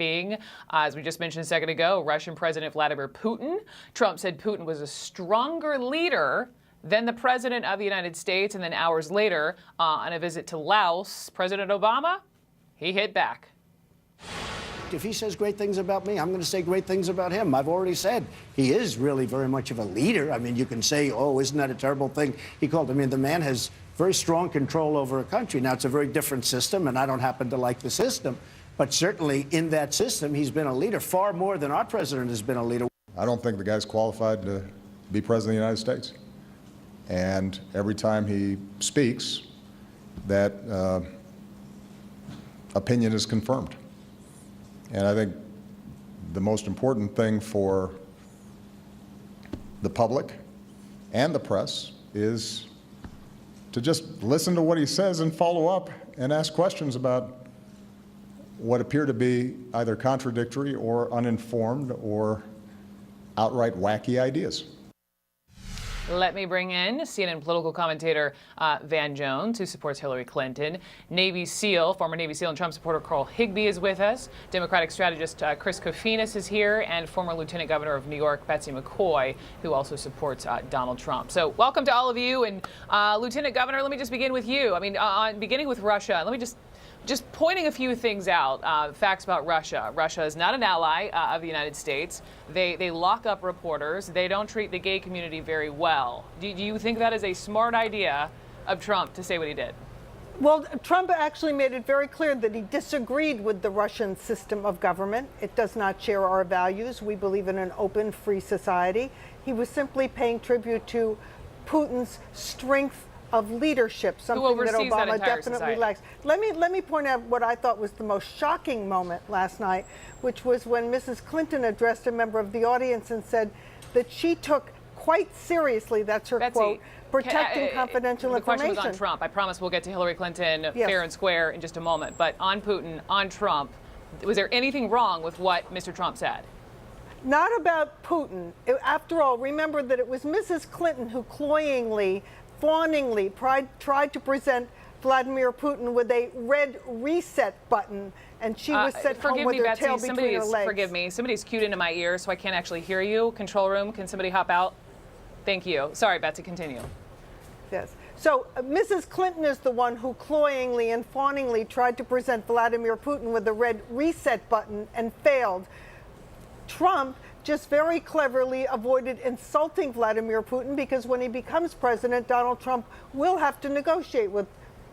As we just mentioned a second ago, Russian President Vladimir Putin. Trump said Putin was a stronger leader than the President of the United States. And then hours later, on a visit to Laos, President Obama, he hit back. If he says great things about me, I'm going to say great things about him. I've already said he is really very much of a leader. I mean, you can say, oh, isn't that a terrible thing? He called, I mean, the man has very strong control over a country. Now, it's a very different system, and I don't happen to like the system. But certainly in that system, he's been a leader far more than our president has been a leader. I don't think the guy's qualified to be president of the United States. And every time he speaks, that opinion is confirmed. And I think the most important thing for the public and the press is to just listen to what he says and follow up and ask questions about what appear to be either contradictory or uninformed or outright wacky ideas. Let me bring in CNN political commentator Van Jones, who supports Hillary Clinton. Navy SEAL, former Navy SEAL and Trump supporter Carl Higbie is with us. Democratic strategist Chris Kofinas is here, and former Lieutenant Governor of New York Betsy McCoy, who also supports Donald Trump. So welcome to all of you. And Lieutenant Governor, let me just begin with you. I mean, beginning with Russia, let me just pointing a few things out, facts about Russia. Russia is not an ally of the United States. They lock up reporters. They don't treat the gay community very well. Do you think that is a smart idea of Trump to say what he did? Well, Trump actually made it very clear that he disagreed with the Russian system of government. It does not share our values. We believe in an open, free society. He was simply paying tribute to Putin's strength of leadership, something that Obama definitely lacks. Let me point out what I thought was the most shocking moment last night, which was when Mrs. Clinton addressed a member of the audience and said that she took quite seriously, that's her Betsy, quote, protecting confidential information. The question was on Trump. I promise we'll get to Hillary Clinton fair and square in just a moment. But on Putin, on Trump, was there anything wrong with what Mr. Trump said? Not about Putin. After all, remember that it was Mrs. Clinton who cloyingly, fawningly tried to present Vladimir Putin with a red reset button, and she was sent home with her tail between her legs. Forgive me. Somebody's cued into my ear, so I can't actually hear you. Control room, can somebody hop out? Thank you. Sorry, Betsy, continue. Yes. So Mrs. Clinton is the one who cloyingly and fawningly tried to present Vladimir Putin with a red reset button and failed. Trump just very cleverly avoided insulting Vladimir Putin, because when he becomes president, Donald Trump will have to negotiate with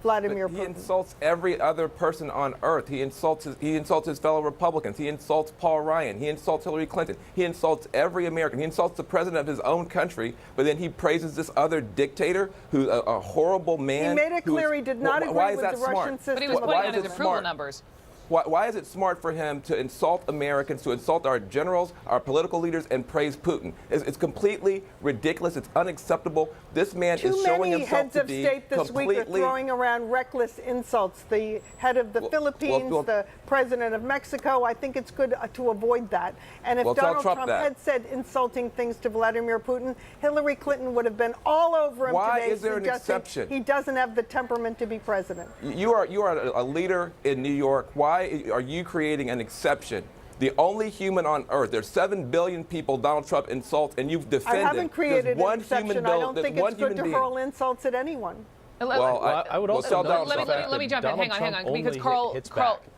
Vladimir Putin. He insults every other person on earth. He insults his fellow Republicans. He insults Paul Ryan. He insults Hillary Clinton. He insults every American. He insults the president of his own country, but then he praises this other dictator who's a horrible man. He made it clear he did not agree with the Russian system. But he was putting on his approval numbers. Why is it smart for him to insult Americans, to insult our generals, our political leaders, and praise Putin? It's completely ridiculous. It's unacceptable. This man is showing himself to be completely... Too many heads of state this week are throwing around reckless insults. The head of the Philippines, the president of Mexico. I think it's good to avoid that. And if Donald Trump had said insulting things to Vladimir Putin, Hillary Clinton would have been all over him today. Why is there an exception? He doesn't have the temperament to be president. You are a leader in New York. Why are you creating an exception? The only human on earth. There's 7 billion people Donald Trump insults, and you've defended. I haven't created an exception. I don't think it's good to hurl insults at anyone. Well, I would also let me jump in. Hang on, because Carl,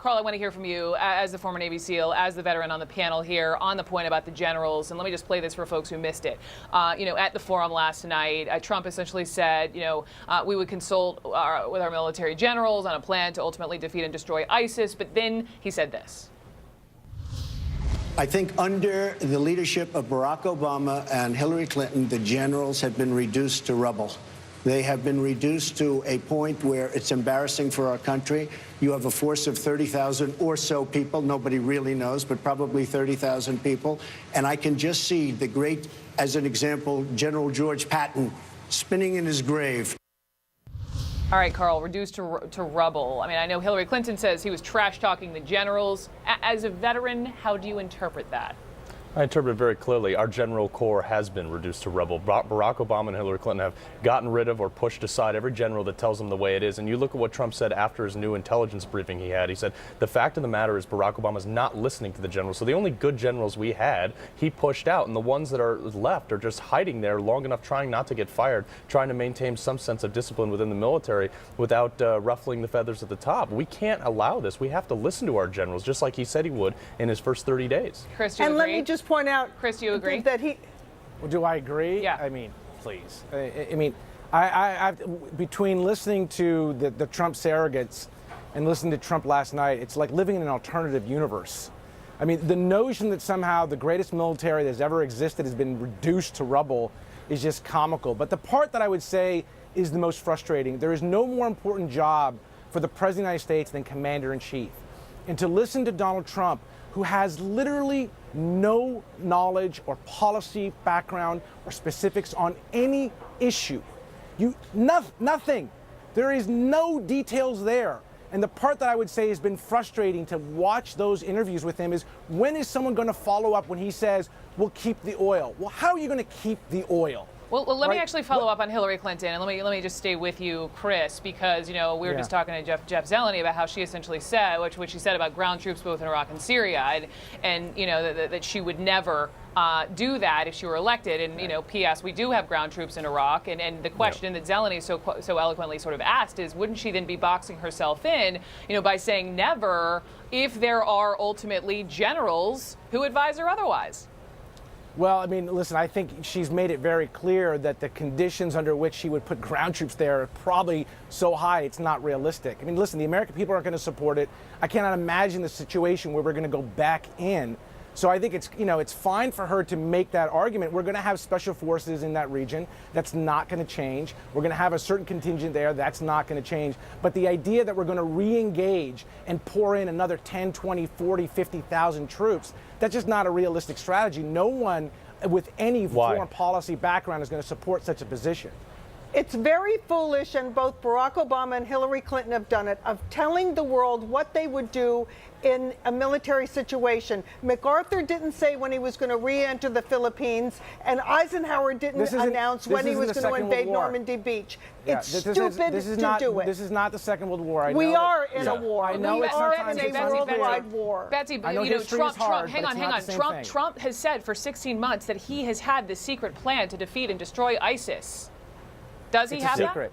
I want to hear from you as the former Navy SEAL, as the veteran on the panel here, on the point about the generals. And let me just play this for folks who missed it. At the forum last night, Trump essentially said, we would consult with our military generals on a plan to ultimately defeat and destroy ISIS. But then he said this. I think under the leadership of Barack Obama and Hillary Clinton, the generals have been reduced to rubble. They have been reduced to a point where it's embarrassing for our country. You have a force of 30,000 or so people. Nobody really knows, but probably 30,000 people. And I can just see the great, as an example, General George Patton spinning in his grave. All right, Carl, reduced to rubble. I mean, I know Hillary Clinton says he was trash-talking the generals. As a veteran, how do you interpret that? I interpret it very clearly. Our general corps has been reduced to rubble. Barack Obama and Hillary Clinton have gotten rid of or pushed aside every general that tells them the way it is. And you look at what Trump said after his new intelligence briefing he had. He said, the fact of the matter is Barack Obama's not listening to the generals. So the only good generals we had, he pushed out. And the ones that are left are just hiding there long enough, trying not to get fired, trying to maintain some sense of discipline within the military without ruffling the feathers at the top. We can't allow this. We have to listen to our generals, just like he said he would in his first 30 days. Chris, do you And agree? let me just point out, Chris, do you agree? that he. Well, do I agree? Yeah. I mean, please. I mean, between listening to the Trump surrogates and listening to Trump last night, it's like living in an alternative universe. I mean, the notion that somehow the greatest military that's ever existed has been reduced to rubble is just comical. But the part that I would say is the most frustrating, there is no more important job for the President of the United States than Commander-in-Chief. And to listen to Donald Trump, who has literally no knowledge or policy background or specifics on any issue. Nothing. There is no details there. And the part that I would say has been frustrating to watch those interviews with him is, when is someone going to follow up when he says, we'll keep the oil? Well, how are you going to keep the oil? Well, let me Right. actually follow up on Hillary Clinton, and let me just stay with you, Chris, because we were just talking to Jeff Zeleny about how she essentially said, which she said about ground troops both in Iraq and Syria, and that she would never do that if she were elected. And P.S. we do have ground troops in Iraq, and the question that Zeleny so eloquently sort of asked is, wouldn't she then be boxing herself in, by saying never if there are ultimately generals who advise her otherwise? Well, I mean, listen, I think she's made it very clear that the conditions under which she would put ground troops there are probably so high it's not realistic. I mean, listen, the American people aren't going to support it. I cannot imagine the situation where we're going to go back in. So I think it's fine for her to make that argument. We're going to have special forces in that region. That's not going to change. We're going to have a certain contingent there. That's not going to change. But the idea that we're going to re-engage and pour in another 10, 20, 40, 50,000 troops, that's just not a realistic strategy. No one with any foreign policy background is going to support such a position. It's very foolish, and both Barack Obama and Hillary Clinton have done it, of telling the world what they would do in a military situation. MacArthur didn't say when he was going to re-enter the Philippines, and Eisenhower didn't announce when he was going to invade Normandy Beach. It's stupid to do it. This is not the Second World War. We are in a war. I know We it's are sometimes in a worldwide war. Betsy, I know history is hard, hang but on. it's not the same thing. Trump has said for 16 months that he has had the secret plan to defeat and destroy ISIS. Does he have that?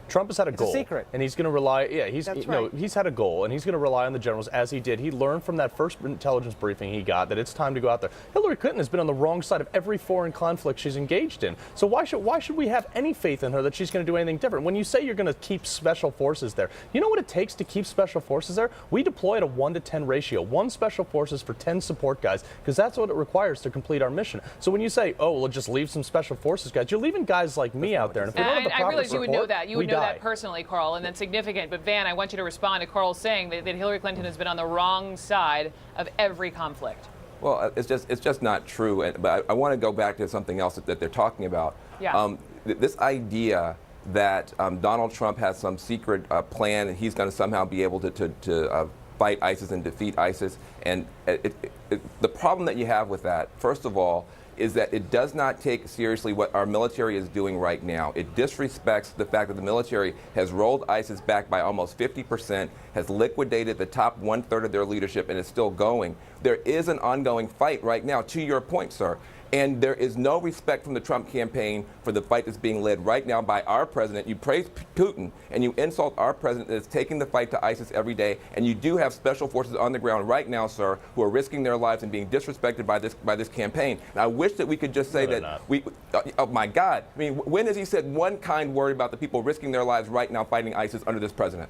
Trump has had a goal, It's a secret. and he's going to rely. Yeah, he's right. he's had a goal, and he's going to rely on the generals as he did. He learned from that first intelligence briefing he got that it's time to go out there. Hillary Clinton has been on the wrong side of every foreign conflict she's engaged in. So why should we have any faith in her that she's going to do anything different? When you say you're going to keep special forces there, you know what it takes to keep special forces there? We deploy at a 1-to-10 ratio. 1 special forces for 10 support guys, because that's what it requires to complete our mission. So when you say, oh, we'll just leave some special forces guys, you're leaving guys like me out there. And if we don't have the proper I realize you would know support, that. You would know that personally, Carl, and that's significant. But Van, I want you to respond to Carl saying that Hillary Clinton has been on the wrong side of every conflict. Well, it's just not true. But I want to go back to something else that they're talking about. Yeah. This idea that Donald Trump has some secret plan and he's going to somehow be able to fight ISIS and defeat ISIS. And the problem that you have with that, first of all, is that it does not take seriously what our military is doing right now. It disrespects the fact that the military has rolled ISIS back by almost 50%, has liquidated the top 1/3 of their leadership, and is still going. There is an ongoing fight right now, to your point, sir. And there is no respect from the Trump campaign for the fight that's being led right now by our president. You praise Putin and you insult our president that's taking the fight to ISIS every day. And you do have special forces on the ground right now, sir, who are risking their lives and being disrespected by this campaign. And I wish that we could just say oh my God. I mean, when has he said one kind word about the people risking their lives right now fighting ISIS under this president?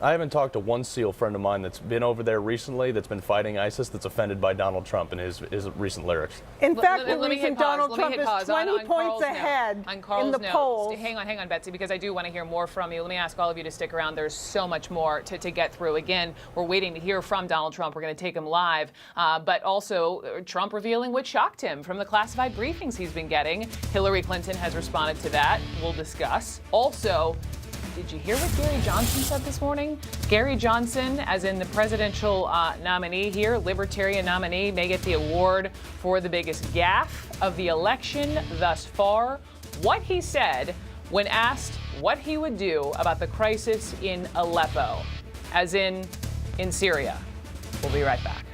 I haven't talked to one SEAL friend of mine that's been over there recently that's been fighting ISIS that's offended by Donald Trump and his recent lyrics. In fact, the reason Donald Trump is 20 points ahead in the polls. Hang on, Betsy, because I do want to hear more from you. Let me ask all of you to stick around. There's so much more to get through. Again, we're waiting to hear from Donald Trump. We're going to take him live. But also, Trump revealing what shocked him from the classified briefings he's been getting. Hillary Clinton has responded to that. We'll discuss. Also, did you hear what Gary Johnson said this morning? Gary Johnson, as in the presidential nominee here, Libertarian nominee, may get the award for the biggest gaffe of the election thus far. What he said when asked what he would do about the crisis in Aleppo, as in Syria. We'll be right back.